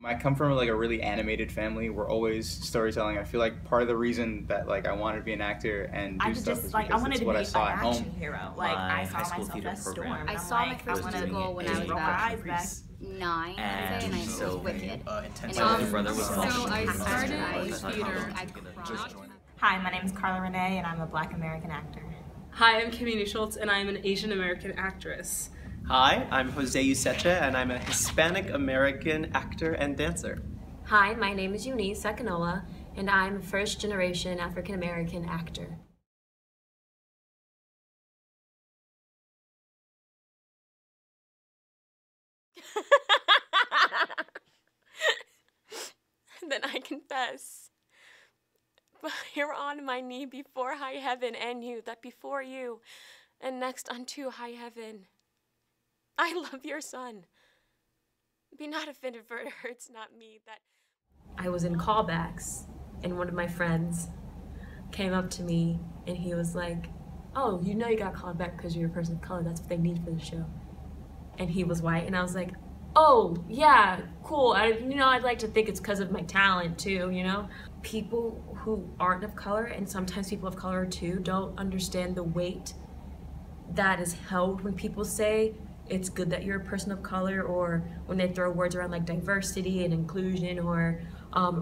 I come from like a really animated family. We're always storytelling. I feel like part of the reason that like I wanted to be an actor and do stuff is because it's what I saw at home. Hero. Like I saw myself as Storm. I saw my first musical when I was about 9, I'd say, and it was Wicked. So I started theater. Hi, my name is Carla Renee, and I'm a Black American actor. Hi, I'm Kimini Schultz, and I'm an Asian American actress. Hi, I'm Jose Usecha, and I'm a Hispanic American actor and dancer. Hi, my name is Eunice Sekinola, and I'm a first-generation African American actor. Then I confess, here on my knee before high heaven and you, that before you, and next unto high heaven, I love your son. Be not offended, for it hurts not me that... I was in callbacks, and one of my friends came up to me, and he was like, oh, you know you got called back because you're a person of color, that's what they need for the show. And he was white, and I was like, oh, yeah, cool. I'd like to think it's because of my talent too, you know? People who aren't of color, and sometimes people of color too, don't understand the weight that is held when people say it's good that you're a person of color, or when they throw words around like diversity and inclusion, or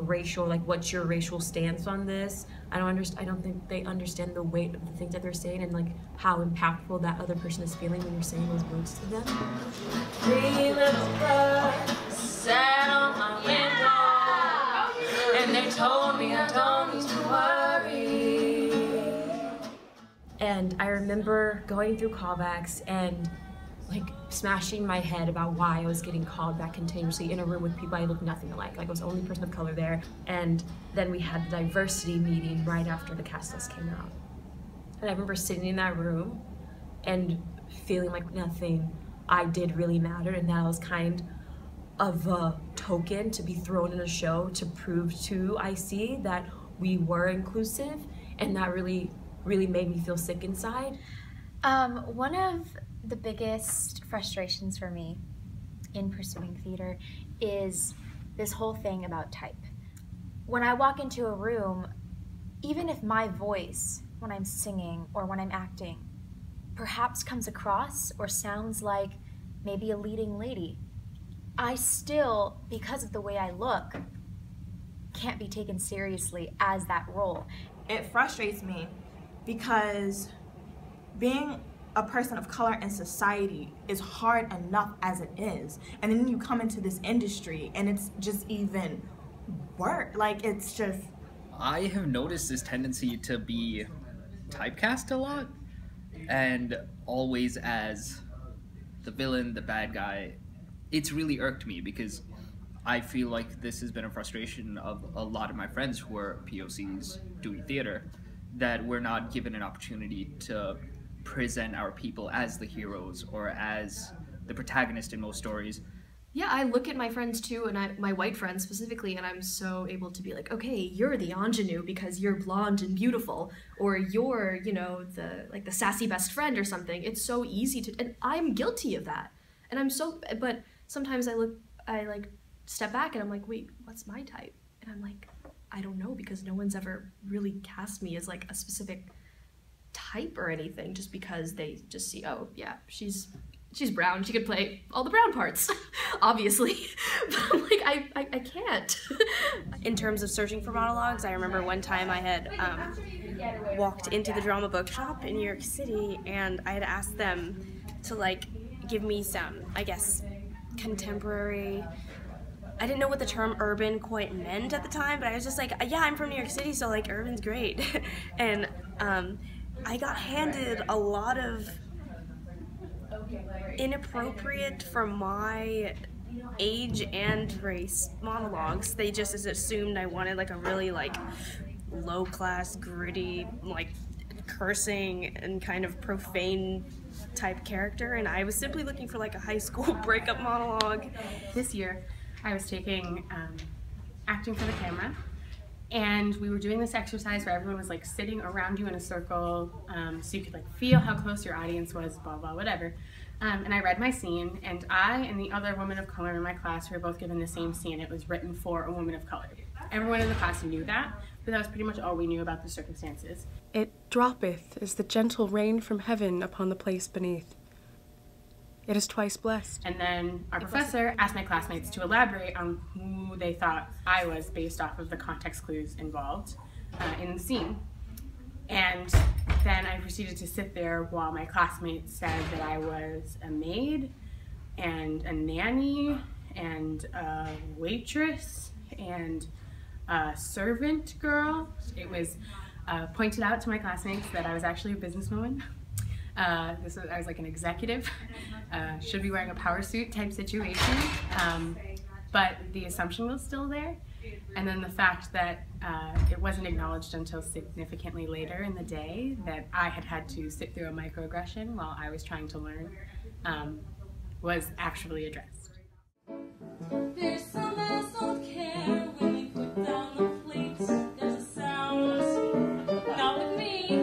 racial, like what's your racial stance on this? I don't think they understand the weight of the things that they're saying and like how impactful that other person is feeling when you're saying those words to them. 3 little birds sat on my window, and they told me I don't need to worry. And I remember going through callbacks and like smashing my head about why I was getting called back continuously in a room with people I looked nothing alike. Like I was the only person of color there. And then we had the diversity meeting right after the cast list came out. And I remember sitting in that room and feeling like nothing I did really mattered, and that was kind of a token to be thrown in a show to prove to IC that we were inclusive, and that really made me feel sick inside. One of the biggest frustrations for me in pursuing theater is this whole thing about type. When I walk into a room, even if my voice, when I'm singing or when I'm acting, perhaps comes across or sounds like maybe a leading lady, I still, because of the way I look, can't be taken seriously as that role. It frustrates me because being a person of color in society is hard enough as it is, and then you come into this industry and it's just even worse. Like, it's just... I have noticed this tendency to be typecast a lot, and always as the villain, the bad guy. It's really irked me because I feel like this has been a frustration of a lot of my friends who are POCs doing theater, that we're not given an opportunity to present our people as the heroes or as the protagonist in most stories. Yeah, I look at my friends too, and my white friends specifically, and I'm so able to be like, okay, you're the ingenue because you're blonde and beautiful, or you're, you know, the sassy best friend or something. It's so easy to, and I'm guilty of that. And but sometimes I like step back and I'm like, wait, what's my type? And I'm like, I don't know, because no one's ever really cast me as like a specific type or anything, just because they just see, oh yeah, she's brown, she could play all the brown parts, obviously. But I'm like, I can't. In terms of searching for monologues, I remember one time I had walked into the drama bookshop in New York City, and I had asked them to like give me some, I guess, contemporary, I didn't know what the term urban quite meant at the time, but I was just like, yeah, I'm from New York City, so like urban's great. And I got handed a lot of inappropriate for my age and race monologues. They just assumed I wanted like a really like low-class, gritty, like cursing and kind of profane type character, and I was simply looking for like a high school breakup monologue. This year I was taking acting for the camera, and we were doing this exercise where everyone was like sitting around you in a circle, so you could like feel how close your audience was, blah blah whatever. And I read my scene, and I and the other woman of color in my class were both given the same scene. It was written for a woman of color. Everyone in the class knew that, but that was pretty much all we knew about the circumstances. It droppeth as the gentle rain from heaven upon the place beneath. It is twice blessed. And then our professor asked my classmates to elaborate on who they thought I was based off of the context clues involved in the scene. And then I proceeded to sit there while my classmates said that I was a maid and a nanny and a waitress and a servant girl. It was pointed out to my classmates that I was actually a businesswoman. I was like an executive, should be wearing a power suit type situation, but the assumption was still there. And then the fact that it wasn't acknowledged until significantly later in the day that I had had to sit through a microaggression while I was trying to learn was actually addressed. There's some asshole care when you put down the plate. There's a sound, not with me.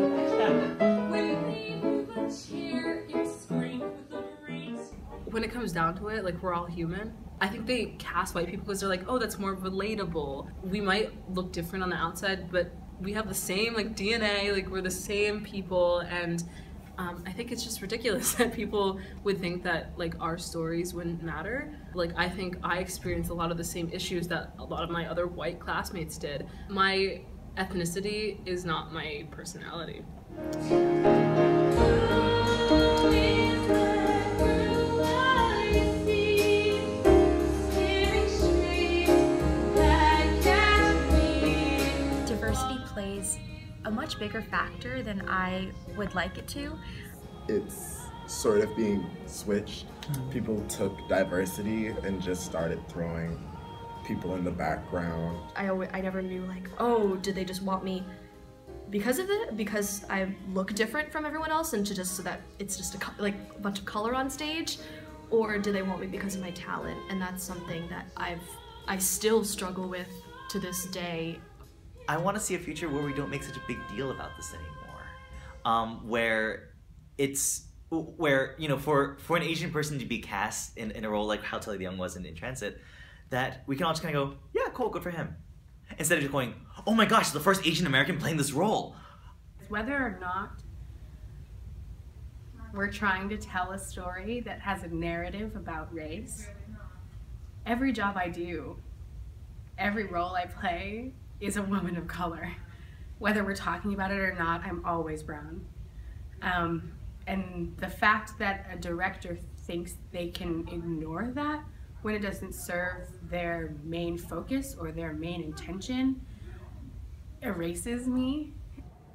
When they move a chair, you scream with the grate. When it comes down to it, like, we're all human. I think they cast white people because they're like, oh, that's more relatable. We might look different on the outside, but we have the same, like, DNA, like, we're the same people, and I think it's just ridiculous that people would think that, like, our stories wouldn't matter. Like, I think I experienced a lot of the same issues that a lot of my other white classmates did. My ethnicity is not my personality. Diversity plays a much bigger factor than I would like it to. It's sort of being switched. People took diversity and just started throwing people in the background. I never knew, like, oh, did they just want me because of it? Because I look different from everyone else and to just so that it's just a bunch of color on stage? Or do they want me because of my talent? And that's something that I still struggle with to this day. I want to see a future where we don't make such a big deal about this anymore. Where, you know, for an Asian person to be cast in a role like how Telly the Young was in Transit, that we can all just kind of go, yeah, cool, good for him. Instead of just going, oh my gosh, the first Asian American playing this role. Whether or not we're trying to tell a story that has a narrative about race, every job I do, every role I play is a woman of color. Whether we're talking about it or not, I'm always brown. And the fact that a director thinks they can ignore that when it doesn't serve their main focus or their main intention erases me.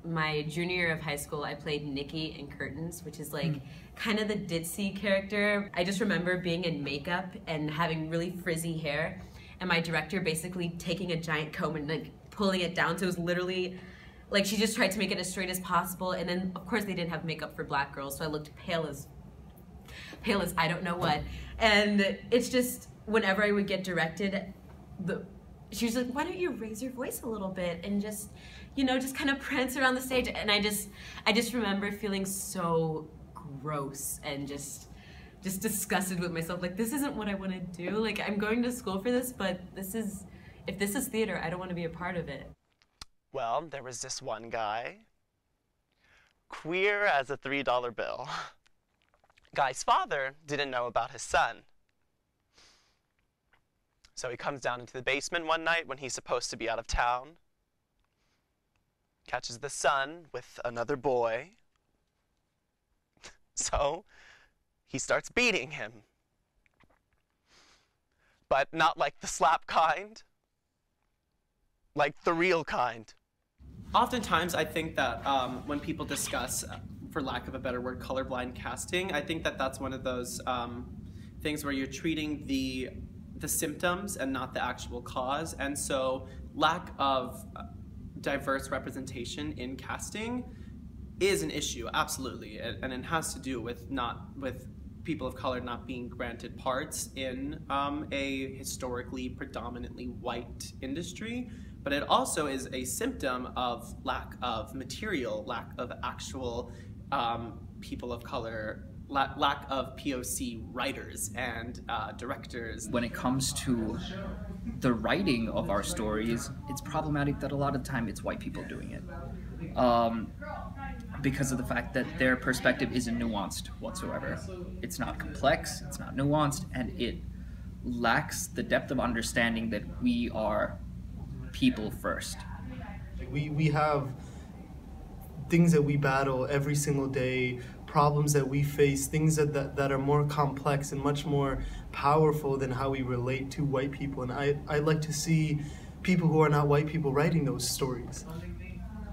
My junior year of high school, I played Nikki in Curtains, which is like kind of the ditzy character. I just remember being in makeup and having really frizzy hair, and my director basically taking a giant comb and like pulling it down, so it was literally like she just tried to make it as straight as possible. And then of course they didn't have makeup for black girls, so I looked pale as I don't know what. And it's just whenever I would get directed, she was like, why don't you raise your voice a little bit and just, you know, just kind of prance around the stage. And I just remember feeling so gross and just disgusted with myself. Like, this isn't what I want to do. Like, I'm going to school for this, but if this is theater, I don't want to be a part of it. Well, there was this one guy, queer as a $3 bill. Guy's father didn't know about his son. So he comes down into the basement one night when he's supposed to be out of town, catches the son with another boy. So he starts beating him. But not like the slap kind, like the real kind. Oftentimes, I think that when people discuss, for lack of a better word, colorblind casting, I think that that's one of those things where you're treating the symptoms and not the actual cause. And so lack of diverse representation in casting is an issue, absolutely. And it has to do with people of color not being granted parts in a historically predominantly white industry. But it also is a symptom of lack of material, lack of actual people of color lack of POC writers and directors. When it comes to the writing of our stories, it's problematic that a lot of the time it's white people doing it. Because of the fact that their perspective isn't nuanced whatsoever. It's not complex, it's not nuanced, and it lacks the depth of understanding that we are people first. We have things that we battle every single day, problems that we face, things that are more complex and much more powerful than how we relate to white people. And I'd like to see people who are not white people writing those stories.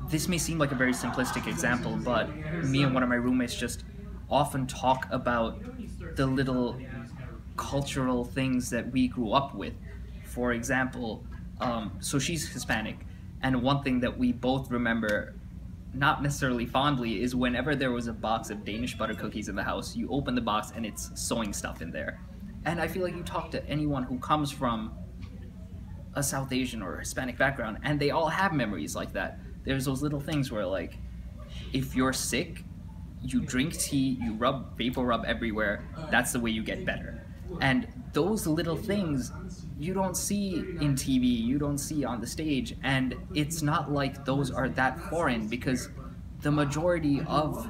This may seem like a very simplistic example, but me and one of my roommates just often talk about the little cultural things that we grew up with. For example, so she's Hispanic, and one thing that we both remember, not necessarily fondly, is whenever there was a box of Danish butter cookies in the house, you open the box and it's sewing stuff in there. And I feel like you talk to anyone who comes from a South Asian or Hispanic background, and they all have memories like that. There's those little things where, like, if you're sick, you drink tea, you vapor rub everywhere, that's the way you get better. And those little things you don't see in TV, you don't see on the stage, and it's not like those are that foreign, because the majority of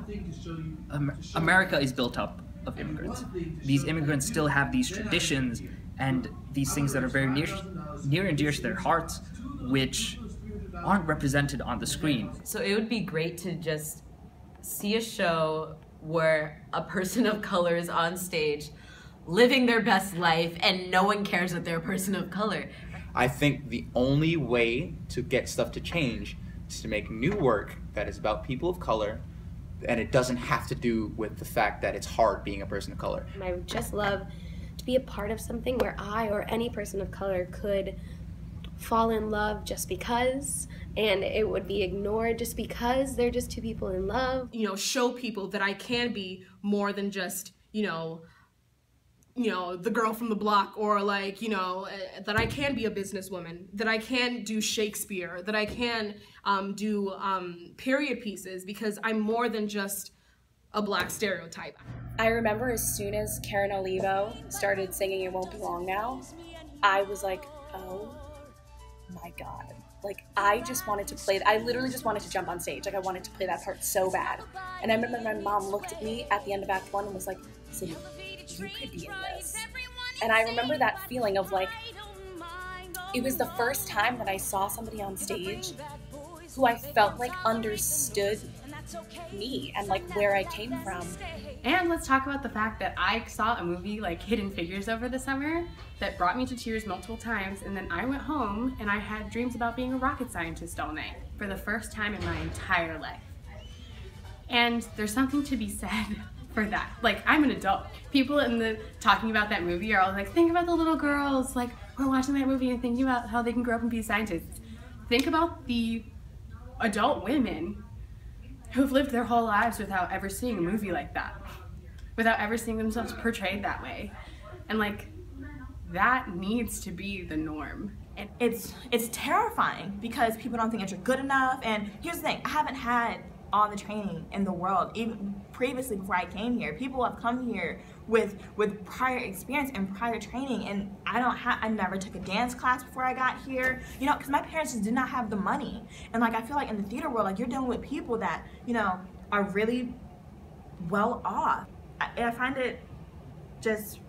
America is built up of immigrants. These immigrants still have these traditions and these things that are very near and dear to their hearts, which aren't represented on the screen. So it would be great to just see a show where a person of color is on stage living their best life and no one cares that they're a person of color. I think the only way to get stuff to change is to make new work that is about people of color, and it doesn't have to do with the fact that it's hard being a person of color. I would just love to be a part of something where I or any person of color could fall in love just because, and it would be ignored just because they're just two people in love. You know, show people that I can be more than just, you know, the girl from the block, or like, you know, that I can be a businesswoman, that I can do Shakespeare, that I can do period pieces, because I'm more than just a black stereotype. I remember as soon as Karen Olivo started singing It Won't Be Long Now, I was like, oh my God. Like, I just wanted to play, I literally just wanted to jump on stage. Like, I wanted to play that part so bad. And I remember my mom looked at me at the end of Act 1 and was like, Cindy, you could be in this. And I remember that feeling of like, it was the first time that I saw somebody on stage who I felt like understood me and like where I came from. And let's talk about the fact that I saw a movie like Hidden Figures over the summer that brought me to tears multiple times, and then I went home and I had dreams about being a rocket scientist all night for the first time in my entire life. And there's something to be said for that. Like, I'm an adult. People talking about that movie are all like, think about the little girls, like, who are watching that movie and thinking about how they can grow up and be scientists. Think about the adult women who've lived their whole lives without ever seeing a movie like that, without ever seeing themselves portrayed that way. And like, that needs to be the norm. And it's terrifying because people don't think you're good enough. And here's the thing, I haven't had all the training in the world. Even previously, before I came here, people have come here with prior experience and prior training, and I never took a dance class before I got here, you know, because my parents just did not have the money. And like, I feel like in the theater world, like, you're dealing with people that, you know, are really well off. I find it just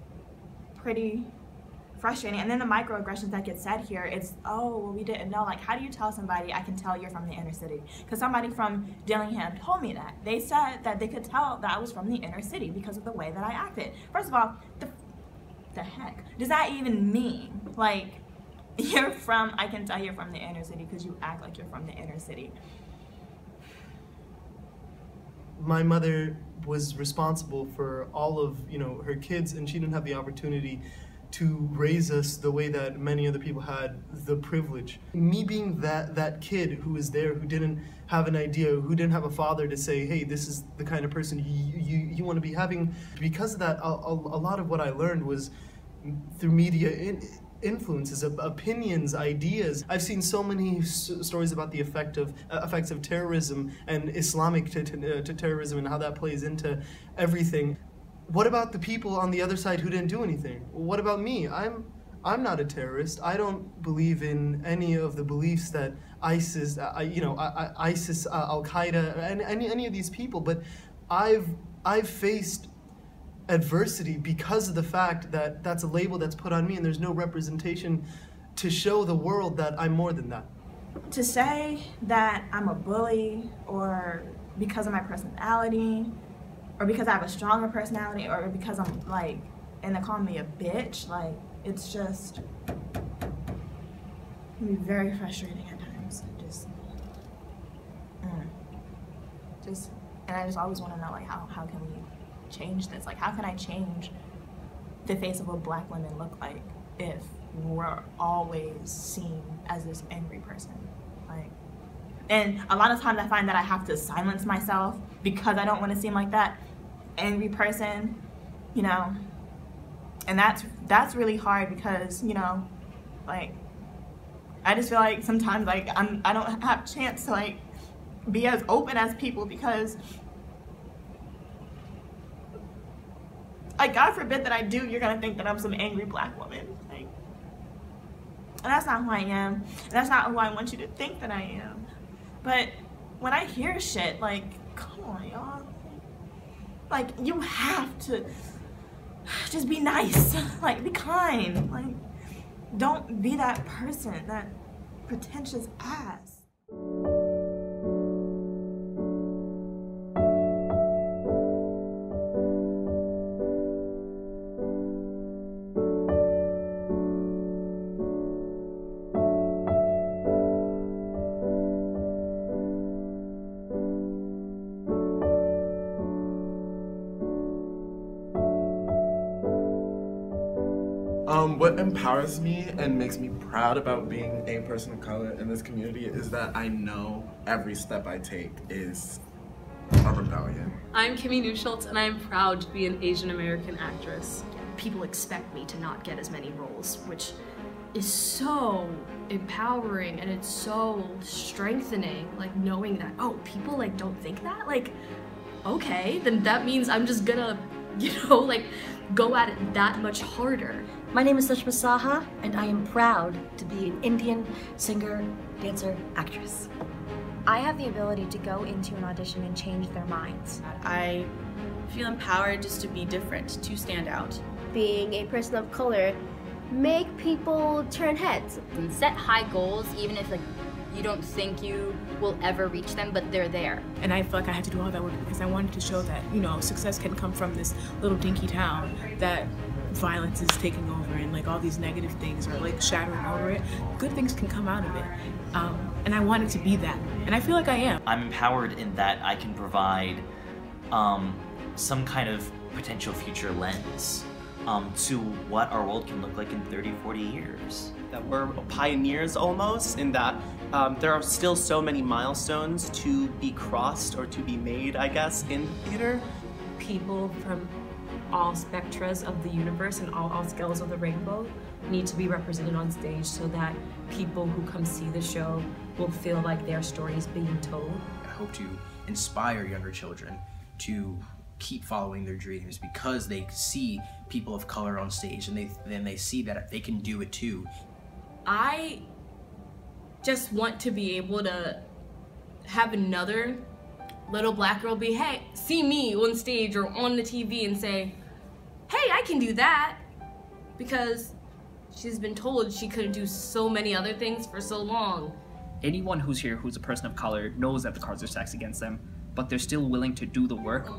pretty frustrating. And then the microaggressions that get said here, it's, oh, well, we didn't know. Like, how do you tell somebody, I can tell you're from the inner city? Because somebody from Dillingham told me that. They said that they could tell that I was from the inner city because of the way that I acted. First of all, the heck does that even mean? Like, I can tell you're from the inner city because you act like you're from the inner city. My mother was responsible for all of, you know, her kids, and she didn't have the opportunity to raise us the way that many other people had the privilege. Me being that kid who was there, who didn't have an idea, who didn't have a father to say, hey, this is the kind of person you want to be having. Because of that, a lot of what I learned was through media influences, opinions, ideas. I've seen so many stories about the effects of terrorism and Islamic terrorism and how that plays into everything. what about the people on the other side who didn't do anything? What about me? I'm not a terrorist. I don't believe in any of the beliefs that ISIS, ISIS, Al Qaeda, and any of these people. But I've faced adversity because of the fact that that's a label that's put on me, and there's no representation to show the world that I'm more than that. To say that I'm a bully, or because of my personality, or because I have a stronger personality, or because I'm like, and they call me a bitch, like, it's just, it can be very frustrating at times. And I just always want to know, like, how can we change this? Like, how can I change the face of what Black women look like if we're always seen as this angry person? Like, and a lot of times I find that I have to silence myself because I don't want to seem like that angry person, you know. And that's really hard because, you know, like, I just feel like sometimes, like, I don't have a chance to, like, be as open as people because, like, God forbid that I do, you're gonna think that I'm some angry Black woman. Like, and that's not who I am. And that's not who I want you to think that I am. But when I hear shit, like, come on, y'all. Like, you have to just be nice. Like, be kind. Like, don't be that person, that pretentious ass. What empowers me and makes me proud about being a person of color in this community is that I know every step I take is a rebellion. I'm Kimmy Newschultz, and I'm proud to be an Asian American actress. People expect me to not get as many roles, which is so empowering and it's so strengthening, like, knowing that, oh, people, like, don't think that? Like, okay, then that means I'm just gonna, you know, like, go at it that much harder. My name is Sushma Saha, and I am proud to be an Indian singer, dancer, actress. I have the ability to go into an audition and change their minds. I feel empowered just to be different, to stand out. Being a person of color make people turn heads. And set high goals, even if, like, you don't think you will ever reach them, but they're there. And I feel like I had to do all that work because I wanted to show that, you know, success can come from this little dinky town that violence is taking over and, like, all these negative things are, like, shattering over it. Good things can come out of it. And I wanted to be that. And I feel like I am. I'm empowered in that I can provide some kind of potential future lens to what our world can look like in 30, 40 years. That we're pioneers almost, in that there are still so many milestones to be crossed or to be made, I guess, in theater. People from all spectras of the universe and all scales of the rainbow need to be represented on stage so that people who come see the show will feel like their story is being told. I hope to inspire younger children to keep following their dreams because they see people of color on stage and then they see that they can do it too. I just want to be able to have another little Black girl be, hey, see me on stage or on the TV and say, hey, I can do that, because she's been told she couldn't do so many other things for so long. Anyone who's here who's a person of color knows that the cards are stacked against them, but they're still willing to do the work.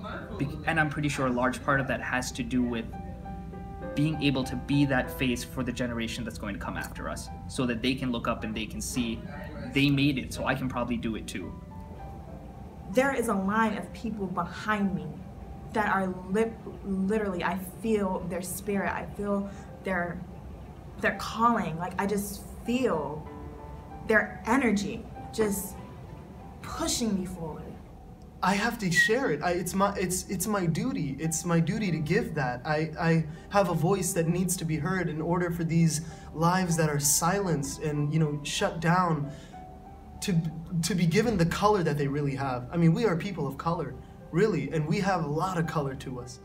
And I'm pretty sure a large part of that has to do with being able to be that face for the generation that's going to come after us, so that they can look up and they can see they made it, so I can probably do it too. There is a line of people behind me that are literally, I feel their spirit, I feel their calling, like, I just feel their energy just pushing me forward. I have to share it. It's my duty. It's my duty to give that. I have a voice that needs to be heard in order for these lives that are silenced and, you know, shut down to be given the color that they really have. I mean, we are people of color, really, and we have a lot of color to us.